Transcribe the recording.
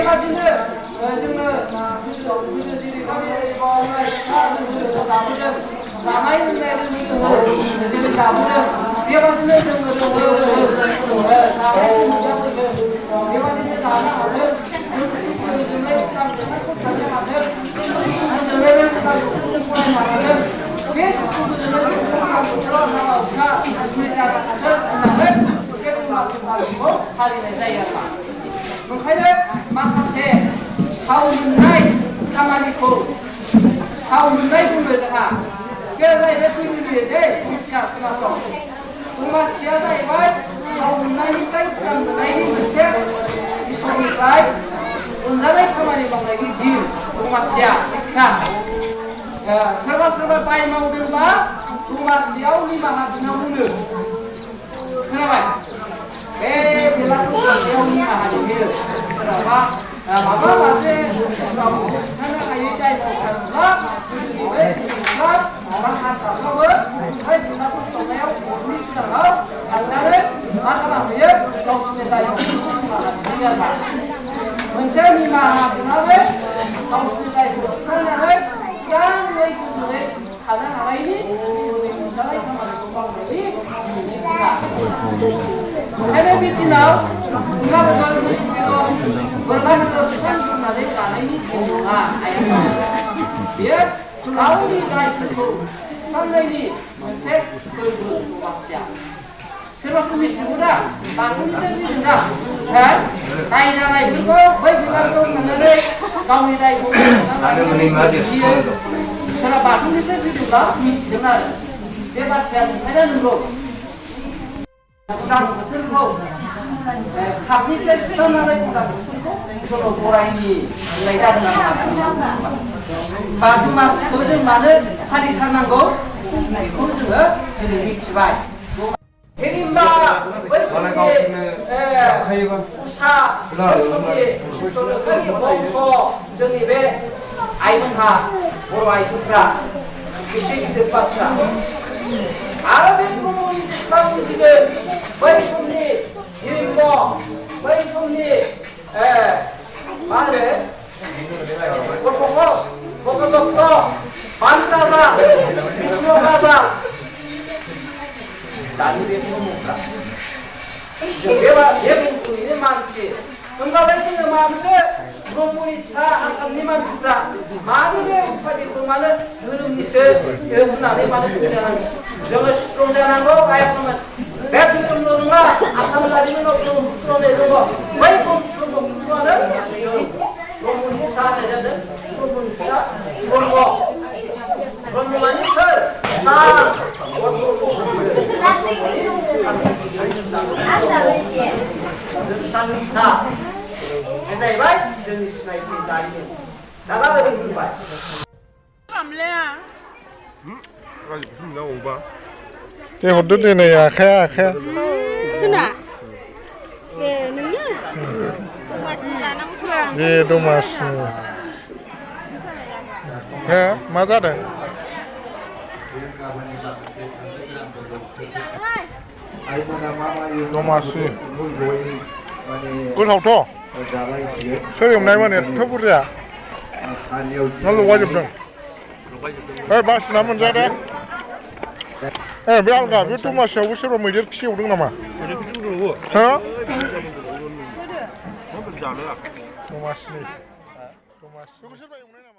बेबादिनो जोङो गोदो जेरैबायदि बावनाय जाबोदों जानाय लोंनाय जेरै जाबोदों बेबादिनो जोङो बेबादिनो जानो हादों जोंनाय गामनायखौ थानो हादों जोंनाय गामनायखौ फरायनो हादों बे दुखु गोजोननाय बोथोराव हाबा हुखा जानो हादों होननानै बे दमासि फोरबोखौ फालिनाय जायो आरोना ओंखायनो माखासे साव मोननाय खामानिखौ साव मोननाय बुङो जोंहा बे जाहैबाय फैमिलि दै संस्कार खोनासं दमासिया जाहैबाय साव मोननायनिफ्राय उदां मोननायनि मोनसे इसोरनिफ्राय अनजानाय खामानि मावनायनि दिन दमासिया मिथिखा सोरबा सोरबा दाय मावदोंब्ला दमासियाव निमाहा बिनांगौनो खोनाबाय बे बेलाखौ सासेयाव निमाहा बियो सोरहाबा माबा मासे होबथानो हायै दाय मावथारोब्ला बे माबा हारसाफ्राबो ओमफ्राय बेलाखौ सावनायाव अरनि सिगाङाव थांनानै मा खालामहैयो गावसिनि दायाव निमाहा बियो आरोना मोनसे निमाहा बिनानै गावसिनि दायखौ होबथानानै उदाङै गोजोनै थानो हानायनि रंजानाय खामानिखौ मावनायनि ओंखायनो बे दिनाव बोरमा बेदर बेसां संनानै जानायनि नङा बेयो गावनि दायफोरखौ सुस्रांनायनि मोनसे फोरबो दमासिया सोरबाखौ मिथिगौ दा बाथौनिफ्राय फैदों दा दाय जानायफोरखौ बै बिबारखौ मोननानै गावनि दायखौ सोरबा बाथौनिफ्राय फैदोंब्ला मिथिदों आरो बे बाथ्राया ओंखायनो नंगौ उदां बोथोरखौ खापनिफ्राय सुस्रांनानै उदां बोथोरखौ सल' बरायनि होननाय जादों आरो दमासिखौ जों मानो फालिथारनांगौ बेखौ जोङो दिनै मिथिबाय हिरिम्बा उषा जोंनि बे आइमोनहा बर' आइजोफ्रा एसे गिदिर बाथ्रा आरो बे बुजिनो बै समनि हिरिम्ब बै समनि मा होनो भगदत्त बान राजा विष्णु राजा दानि बे समफ्रा जों बे बुंफुनिनो मानसि होनबालाय जोङो मानोथो ब्रह्मनि फिसा आसामनि मानसिफ्रा मानो बे उपाधिखौ मानो धोरोमनिसो होननानै मानो बुंजानांगौ जोङो स्ट्रं जानांगौ आइफोरमोन बे धोरोमल' नङा आसाम जारिमिनाव ब्रह्मपुत्रनि दङ बै ब्रह्मपुत्रआनो ब्रह्मनि फिसा होननाय जादों ब्रह्मनि फिसा ब्रह्म ब्रह्मआनो सोर जाहैबाय जोंनि सिनायथि जारिमिन दादा ओरै बुंबाय दे हरदो दे नै आखाया खोना ए नोङो दमासि जानांगौ दे दमासि हे मा जादों दमासि गोथावथ' सोर एवनायमोन एथ' बुरजा ना लगायजोबदों बासिना मोनजादे बे आलगा बे दमासियावबो सोरबा मैदेर खि एवदों नामा दमासिनि